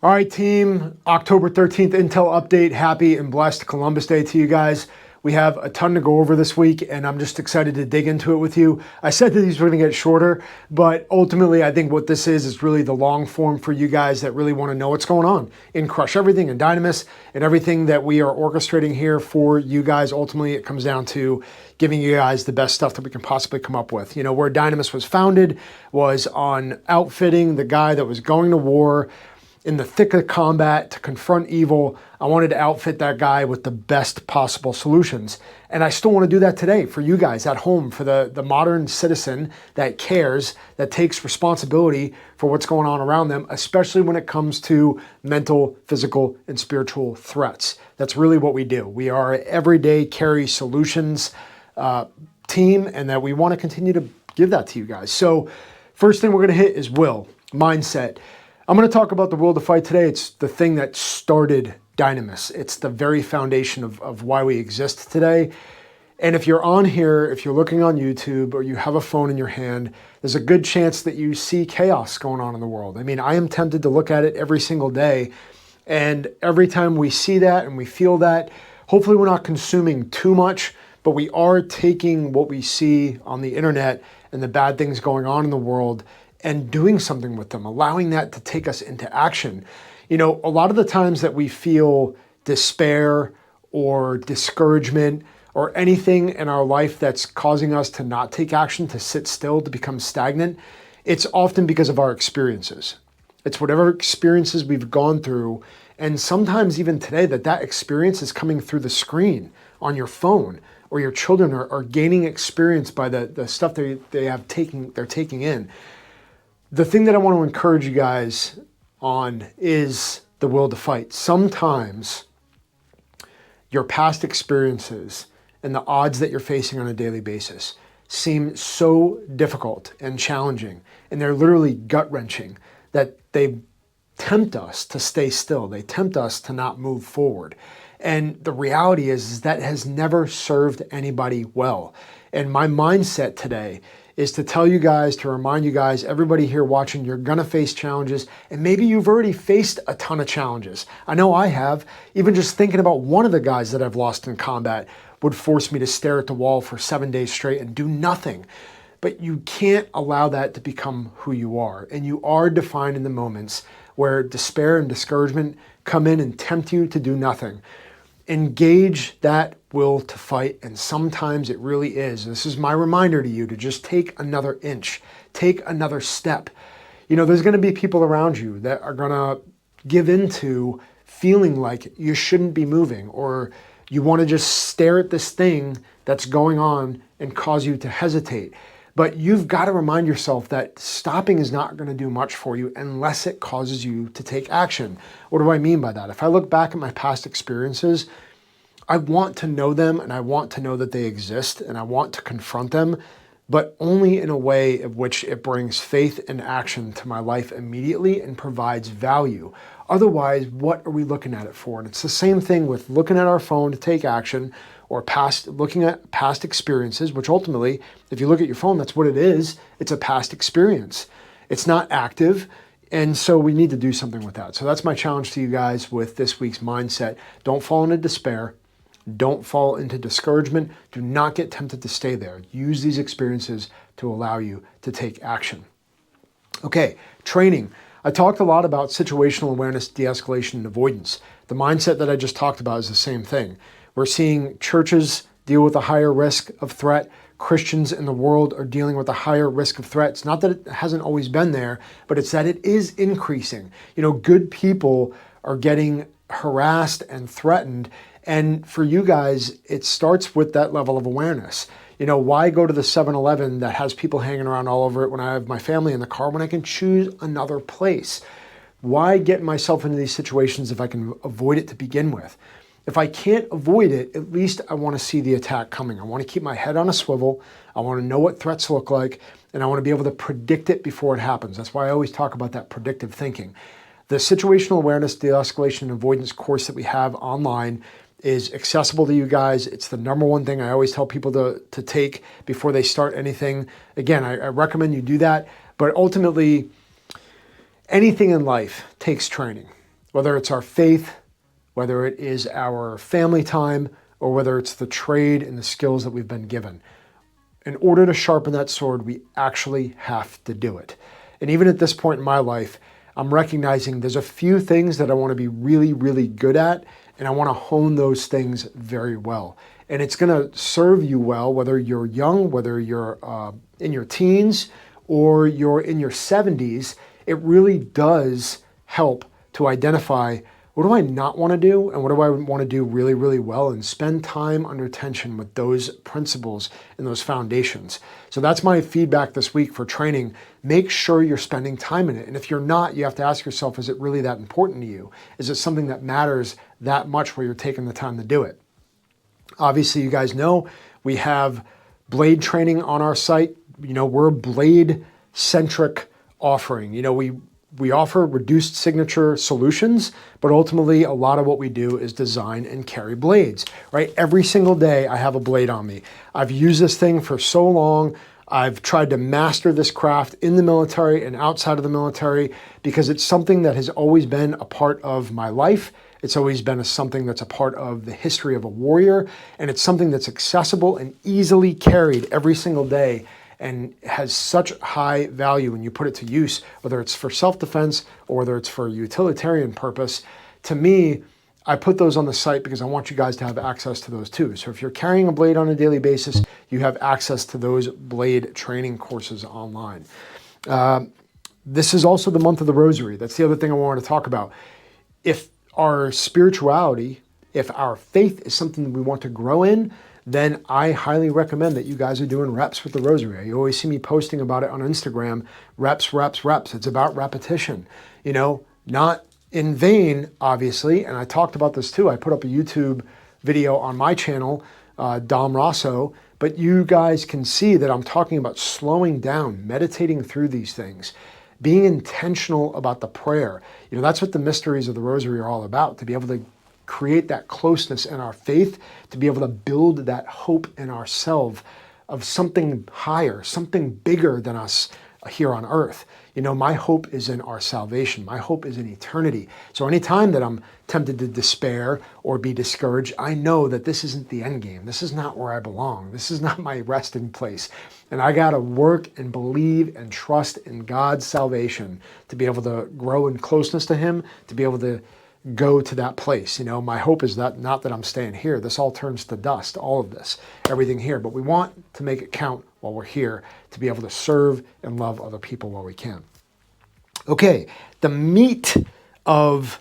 All right, team, October 13th Intel update. Happy and blessed Columbus Day to you guys. We have a ton to go over this week, and I'm just excited to dig into it with you. I said that these were going to get shorter, but ultimately I think what this is really the long form for you guys that really want to know what's going on in Crush Everything and Dynamis and everything that we are orchestrating here for you guys. Ultimately, it comes down to giving you guys the best stuff that we can possibly come up with. You know, where Dynamis was founded was on outfitting the guy that was going to war in the thick of combat to confront evil. I wanted to outfit that guy with the best possible solutions. And I still want to do that today for you guys at home, for the modern citizen that cares, that takes responsibility for what's going on around them, especially when it comes to mental, physical, and spiritual threats. That's really what we do. We are an everyday carry solutions team, and that we want to continue to give that to you guys. So first thing we're going to hit is will, mindset. I'm going to talk about the will to fight today. It's the thing that started Dynamis. It's the very foundation of why we exist today. And if you're on here, if you're looking on YouTube or you have a phone in your hand, there's a good chance that you see chaos going on in the world. I mean, I am tempted to look at it every single day. And every time we see that and we feel that, hopefully we're not consuming too much, but we are taking what we see on the internet and the bad things going on in the world and doing something with them, allowing that to take us into action. You know, a lot of the times that we feel despair or discouragement or anything in our life that's causing us to not take action, to sit still, to become stagnant, it's often because of our experiences. It's whatever experiences we've gone through, and sometimes even today that experience is coming through the screen on your phone, or your children are gaining experience by the stuff they're taking in. The thing that I want to encourage you guys on is the will to fight. Sometimes your past experiences and the odds that you're facing on a daily basis seem so difficult and challenging, and they're literally gut-wrenching, that they tempt us to stay still. They tempt us to not move forward. And the reality is that has never served anybody well. And my mindset today is to tell you guys, to remind you guys, everybody here watching, you're gonna face challenges, and maybe you've already faced a ton of challenges. I know I have. Even just thinking about one of the guys that I've lost in combat would force me to stare at the wall for 7 days straight and do nothing. But you can't allow that to become who you are. And you are defined in the moments where despair and discouragement come in and tempt you to do nothing. Engage that will to fight, and sometimes it really is. This is my reminder to you to just take another inch, take another step. You know, there's going to be people around you that are going to give into feeling like you shouldn't be moving, or you want to just stare at this thing that's going on and cause you to hesitate. But you've got to remind yourself that stopping is not going to do much for you unless it causes you to take action. What do I mean by that? If I look back at my past experiences, I want to know them, and I want to know that they exist, and I want to confront them, but only in a way of which it brings faith and action to my life immediately and provides value. Otherwise, what are we looking at it for? And it's the same thing with looking at our phone to take action, or looking at past experiences, which ultimately, if you look at your phone, that's what it is. It's a past experience. It's not active. And so we need to do something with that. So that's my challenge to you guys with this week's mindset. Don't fall into despair. Don't fall into discouragement. Do not get tempted to stay there. Use these experiences to allow you to take action. Okay, training. I talked a lot about situational awareness, de-escalation, and avoidance. The mindset that I just talked about is the same thing. We're seeing churches deal with a higher risk of threat. Christians in the world are dealing with a higher risk of threat. It's not that it hasn't always been there, but it's that it is increasing. You know, good people are getting harassed and threatened. And for you guys, it starts with that level of awareness. You know, why go to the 7-Eleven that has people hanging around all over it when I have my family in the car when I can choose another place? Why get myself into these situations if I can avoid it to begin with? If I can't avoid it, at least I want to see the attack coming. I want to keep my head on a swivel. I want to know what threats look like, and I want to be able to predict it before it happens. That's why I always talk about that predictive thinking. The situational awareness, de-escalation, and avoidance course that we have online is accessible to you guys. It's the number one thing I always tell people to take before they start anything. Again, I recommend you do that, but ultimately, anything in life takes training. whether it's our faith, whether it is our family time, or whether it's the trade and the skills that we've been given. In order to sharpen that sword, we actually have to do it. And even at this point in my life, I'm recognizing there's a few things that I want to be really, really good at, and I want to hone those things very well. And it's going to serve you well, whether you're young, whether you're in your teens, or you're in your 70s. It really does help to identify, what do I not want to do, and what do I want to do really, really well, and spend time under tension with those principles and those foundations. So that's my feedback this week for training. Make sure you're spending time in it. And if you're not, you have to ask yourself, is it really that important to you? Is it something that matters that much where you're taking the time to do it? Obviously, you guys know we have blade training on our site. You know, we're a blade-centric offering. You know, we offer reduced signature solutions, but ultimately a lot of what we do is design and carry blades, right? Every single day I have a blade on me. I've used this thing for so long. I've tried to master this craft in the military and outside of the military because it's something that has always been a part of my life. It's always been something that's a part of the history of a warrior, and it's something that's accessible and easily carried every single day and has such high value when you put it to use, whether it's for self-defense or whether it's for a utilitarian purpose. To me, I put those on the site because I want you guys to have access to those too. So if you're carrying a blade on a daily basis, you have access to those blade training courses online. This is also the month of the rosary. That's the other thing I wanted to talk about. If our spirituality, if our faith is something that we want to grow in, then I highly recommend that you guys are doing reps with the rosary. You always see me posting about it on Instagram, reps, reps, reps. It's about repetition, you know, not in vain, obviously. And I talked about this too. I put up a YouTube video on my channel, Dom Rosso, but you guys can see that I'm talking about slowing down, meditating through these things, being intentional about the prayer. You know, that's what the mysteries of the rosary are all about, to be able to create that closeness in our faith, to be able to build that hope in ourselves of something higher, something bigger than us here on earth. You know, my hope is in our salvation. My hope is in eternity. So anytime that I'm tempted to despair or be discouraged, I know that this isn't the end game. This is not where I belong. This is not my resting place. And I got to work and believe and trust in God's salvation to be able to grow in closeness to Him, to be able to go to that place. You know, my hope is that not that I'm staying here. This all turns to dust, all of this, everything here. But we want to make it count while we're here, to be able to serve and love other people while we can. Okay, the meat of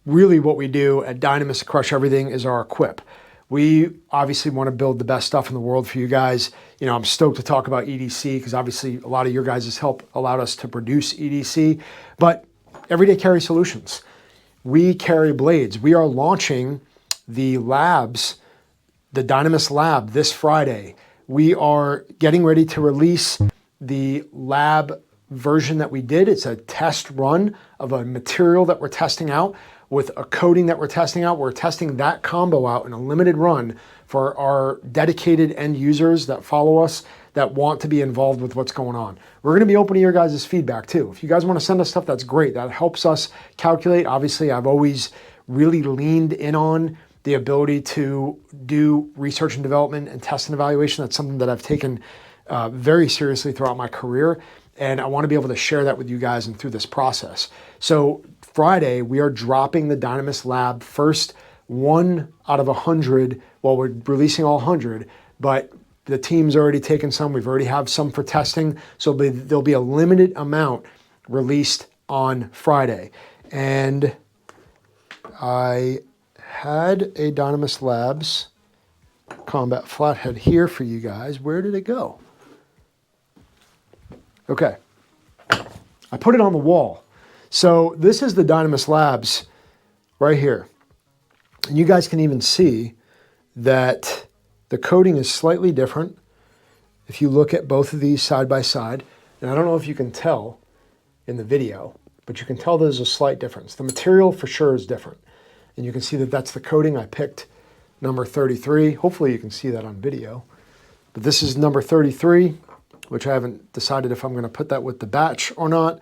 really what we do at Dynamis Crush Everything is our equip. We obviously want to build the best stuff in the world for you guys. You know, I'm stoked to talk about EDC because obviously a lot of your guys' help allowed us to produce EDC, but everyday carry solutions. We carry blades. We are launching the labs, the Dynamis Lab this Friday. We are getting ready to release the lab version that we did. It's a test run of a material that we're testing out with a coating that we're testing out. We're testing that combo out in a limited run for our dedicated end users that follow us, that want to be involved with what's going on. We're going to be open to your guys' feedback too. If you guys want to send us stuff, that's great. That helps us calculate. Obviously, I've always really leaned in on the ability to do research and development and test and evaluation. That's something that I've taken very seriously throughout my career. And I want to be able to share that with you guys and through this process. So Friday, we are dropping the Dynamis Lab first 1 out of 100. Well, we're releasing all 100, but the team's already taken some. We've already have some for testing. So there'll be a limited amount released on Friday. And I had a Dynamis Labs combat flathead here for you guys. Where did it go? Okay, I put it on the wall. So this is the Dynamis Labs right here. And you guys can even see that the coating is slightly different if you look at both of these side by side. And I don't know if you can tell in the video, but you can tell there's a slight difference. The material for sure is different. And you can see that that's the coating. I picked number 33. Hopefully you can see that on video. But this is number 33, which I haven't decided if I'm going to put that with the batch or not.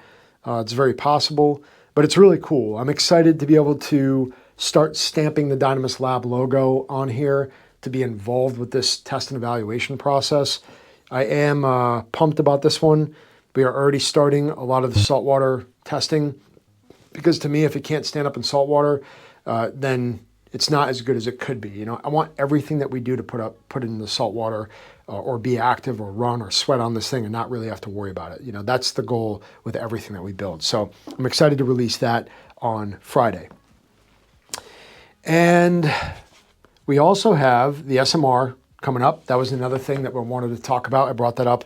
It's very possible. but it's really cool. I'm excited to be able to start stamping the Dynamis Lab logo on here, to be involved with this test and evaluation process. I am pumped about this one. We are already starting a lot of the saltwater testing, because to me, if it can't stand up in saltwater, then it's not as good as it could be. You know, I want everything that we do to put in the saltwater or be active or run or sweat on this thing and not really have to worry about it. You know, that's the goal with everything that we build. So I'm excited to release that on Friday. And we also have the SMR coming up. That was another thing that we wanted to talk about. I brought that up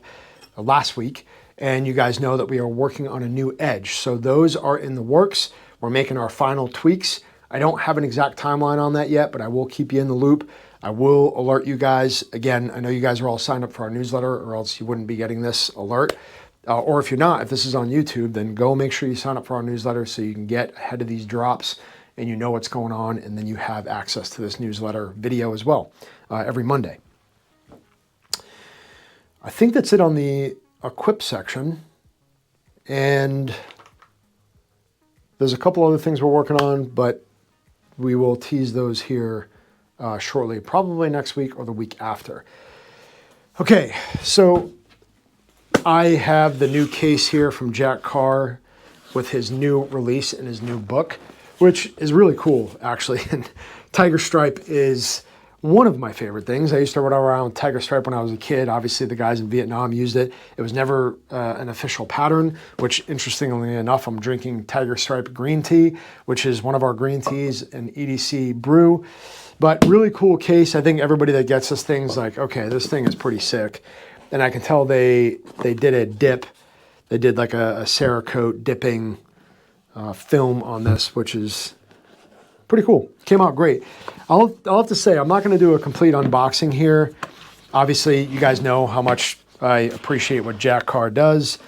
last week. And you guys know that we are working on a new edge. So those are in the works. We're making our final tweaks. I don't have an exact timeline on that yet, but I will keep you in the loop. I will alert you guys. Again, I know you guys are all signed up for our newsletter, or else you wouldn't be getting this alert. Or if you're not, if this is on YouTube, then go make sure you sign up for our newsletter so you can get ahead of these drops and you know what's going on, and then you have access to this newsletter video as well every Monday. I think that's it on the equip section, and there's a couple other things we're working on, but we will tease those here shortly, probably next week or the week after. Okay, so I have the new case here from Jack Carr with his new release and his new book, which is really cool, actually. And Tiger Stripe is one of my favorite things. I used to run around Tiger Stripe when I was a kid. Obviously, the guys in Vietnam used it. It was never an official pattern, which, interestingly enough, I'm drinking Tiger Stripe green tea, which is one of our green teas, an EDC Brew. But really cool case. I think everybody that gets this thing's like, okay, this thing is pretty sick. And I can tell they did a dip. They did like a Cerakote dipping film on this, which is pretty cool. Came out great. I'll have to say, I'm not going to do a complete unboxing here. Obviously, you guys know how much I appreciate what Jack Carr does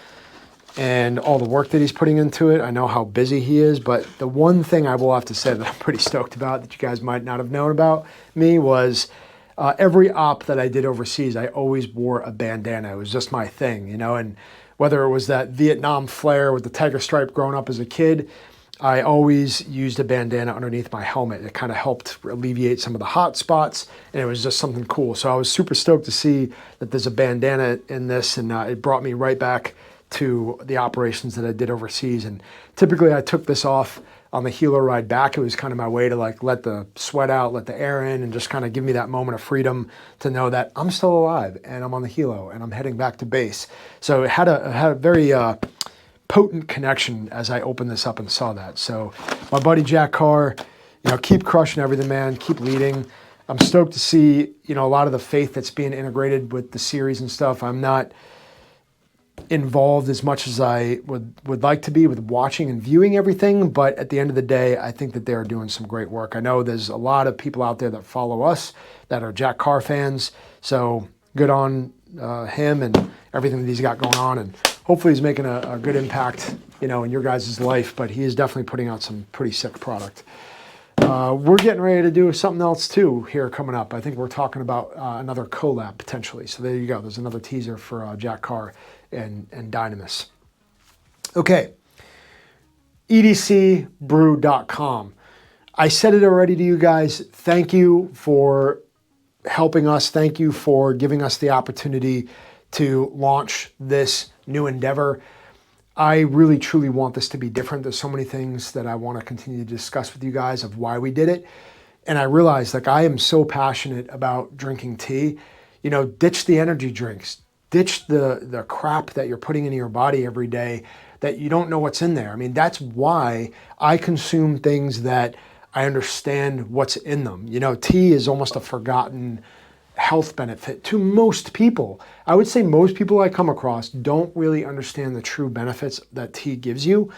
and all the work that he's putting into it. I know how busy he is, but the one thing I will have to say that I'm pretty stoked about that you guys might not have known about me was every op that I did overseas, I always wore a bandana. It was just my thing, you know, and whether it was that Vietnam flair with the Tiger Stripe growing up as a kid, I always used a bandana underneath my helmet. It kind of helped alleviate some of the hot spots, and it was just something cool. So I was super stoked to see that there's a bandana in this, and it brought me right back to the operations that I did overseas. And typically I took this off on the helo ride back. It was kind of my way to like let the sweat out, let the air in, and just kind of give me that moment of freedom to know that I'm still alive and I'm on the helo and I'm heading back to base. So it had a very potent connection as I opened this up and saw that. So my buddy Jack Carr, you know, keep crushing everything, man. Keep leading. I'm stoked to see, you know, a lot of the faith that's being integrated with the series and stuff. I'm not involved as much as I would like to be with watching and viewing everything, but at the end of the day, I think that they're doing some great work. I know there's a lot of people out there that follow us that are Jack Carr fans, so good on him and everything that he's got going on, and hopefully he's making a good impact, you know, in your guys' life, but he is definitely putting out some pretty sick product. We're getting ready to do something else too here coming up. I think we're talking about another collab potentially. So there you go. There's another teaser for Jack Carr and Dynamis. Okay, edcbrew.com. I said it already to you guys. Thank you for helping us. Thank you for giving us the opportunity to launch this new endeavor. I really, truly want this to be different. There's so many things that I want to continue to discuss with you guys of why we did it. And I realized, like, I am so passionate about drinking tea. You know, ditch the energy drinks. Ditch the crap that you're putting into your body every day that you don't know what's in there. I mean, that's why I consume things that I understand what's in them. You know, tea is almost a forgotten health benefit to most people. I would say most people I come across don't really understand the true benefits that tea gives you.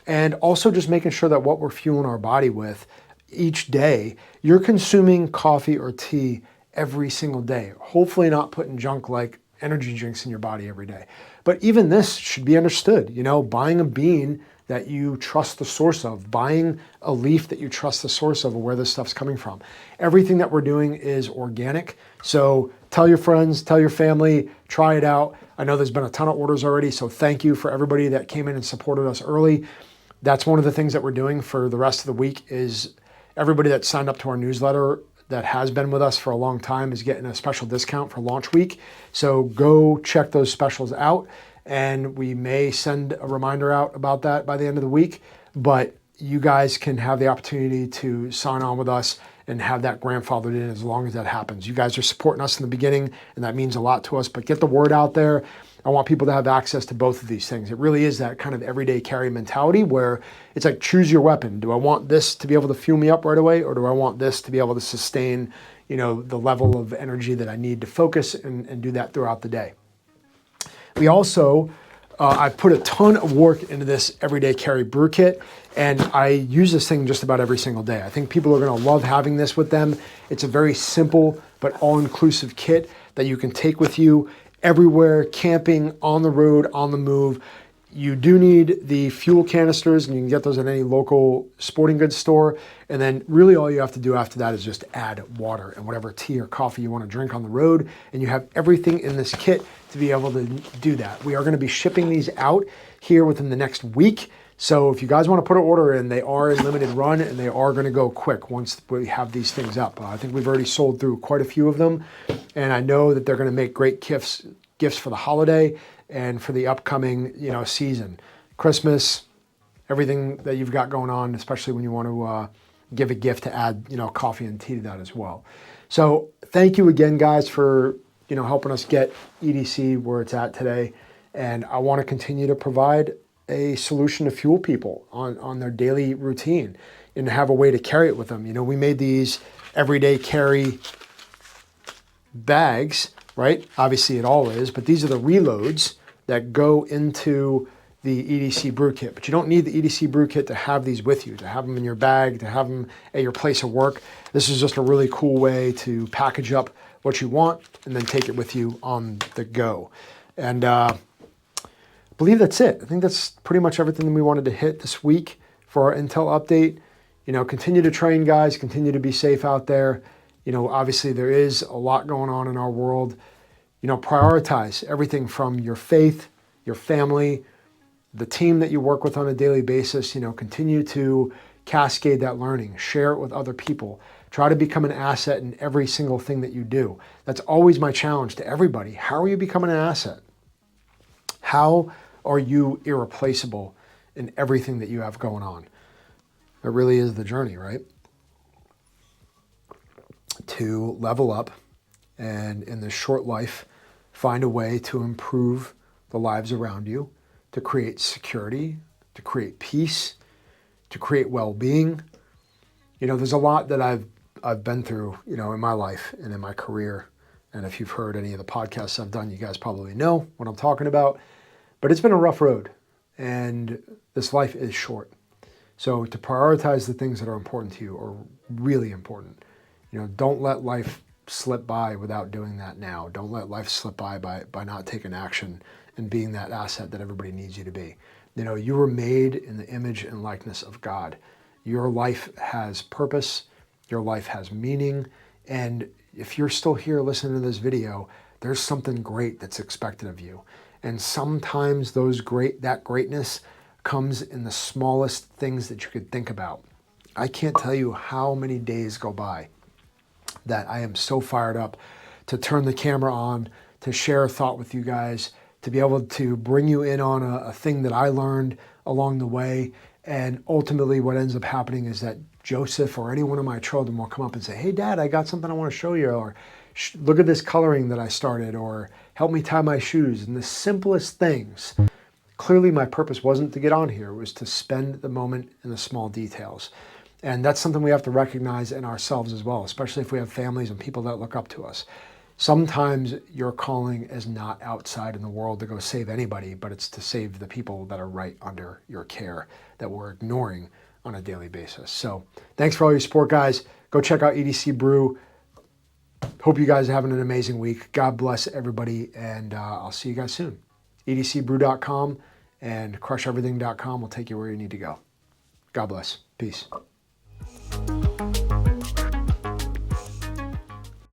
And also just making sure that what we're fueling our body with each day, you're consuming coffee or tea every single day. Hopefully not putting junk like energy drinks in your body every day. But even this should be understood. You know, buying a bean that you trust the source of, buying a leaf that you trust the source of or where this stuff's coming from. Everything that we're doing is organic. So tell your friends, tell your family, try it out. I know there's been a ton of orders already, so thank you for everybody that came in and supported us early. that's one of the things that we're doing for the rest of the week is everybody that signed up to our newsletter that has been with us for a long time is getting a special discount for launch week. So go check those specials out, and we may send a reminder out about that by the end of the week, but you guys can have the opportunity to sign on with us and have that grandfathered in as long as that happens. You guys are supporting us in the beginning, and that means a lot to us, but get the word out there. I want people to have access to both of these things. It really is that kind of everyday carry mentality where it's like, choose your weapon. Do I want this to be able to fuel me up right away, or do I want this to be able to sustain, the level of energy that I need to focus and do that throughout the day? We also, I put a ton of work into this everyday carry brew kit, and I use this thing just about every single day. I think people are gonna love having this with them. It's a very simple but all-inclusive kit that you can take with you everywhere, camping, on the road, on the move. You do need the fuel canisters, and you can get those at any local sporting goods store. And then really all you have to do after that is just add water and whatever tea or coffee you want to drink on the road. And you have everything in this kit to be able to do that. We are going to be shipping these out here within the next week. So if you guys want to put an order in, they are in limited run, and they are going to go quick once we have these things up. I think we've already sold through quite a few of them, and I know that they're going to make great gifts for the holiday and for the upcoming season, Christmas, everything that you've got going on, especially when you want to give a gift to add coffee and tea to that as well. So thank you again, guys, for helping us get EDC where it's at today, and I want to continue to provide a solution to fuel people on their daily routine and have a way to carry it with them. We made these everyday carry bags, right? Obviously it all is, but these are the reloads that go into the EDC brew kit. But you don't need the EDC brew kit to have these with you, to have them in your bag, to have them at your place of work. This is just a really cool way to package up what you want and then take it with you on the go. And I believe that's it. I think that's pretty much everything that we wanted to hit this week for our Intel update. Continue to train, guys, continue to be safe out there. Obviously there is a lot going on in our world. Prioritize everything from your faith, your family, the team that you work with on a daily basis. Continue to cascade that learning, share it with other people. Try to become an asset in every single thing that you do. That's always my challenge to everybody. How are you becoming an asset? How are you irreplaceable in everything that you have going on? It really is the journey, right? To level up and in this short life, find a way to improve the lives around you, to create security, to create peace, to create well-being. There's a lot that I've been through, in my life and in my career. And if you've heard any of the podcasts I've done, you guys probably know what I'm talking about. But it's been a rough road, and this life is short. So to prioritize the things that are important to you are really important. Don't let life slip by without doing that now. Don't let life slip by not taking action and being that asset that everybody needs you to be. You were made in the image and likeness of God. Your life has purpose. Your life has meaning. And if you're still here listening to this video, there's something great that's expected of you. And sometimes that greatness comes in the smallest things that you could think about. I can't tell you how many days go by that I am so fired up to turn the camera on, to share a thought with you guys, to be able to bring you in on a thing that I learned along the way. And ultimately what ends up happening is that Joseph or any one of my children will come up and say, "Hey, Dad, I got something I want to show you," or "Look at this coloring that I started," or "Help me tie my shoes." And the simplest things. Clearly my purpose wasn't to get on here. It was to spend the moment in the small details. And that's something we have to recognize in ourselves as well, especially if we have families and people that look up to us. Sometimes your calling is not outside in the world to go save anybody, but it's to save the people that are right under your care that we're ignoring on a daily basis. So thanks for all your support, guys. Go check out EDC Brew. Hope you guys are having an amazing week. God bless everybody, and I'll see you guys soon. EDCBrew.com and crusheverything.com will take you where you need to go. God bless. Peace.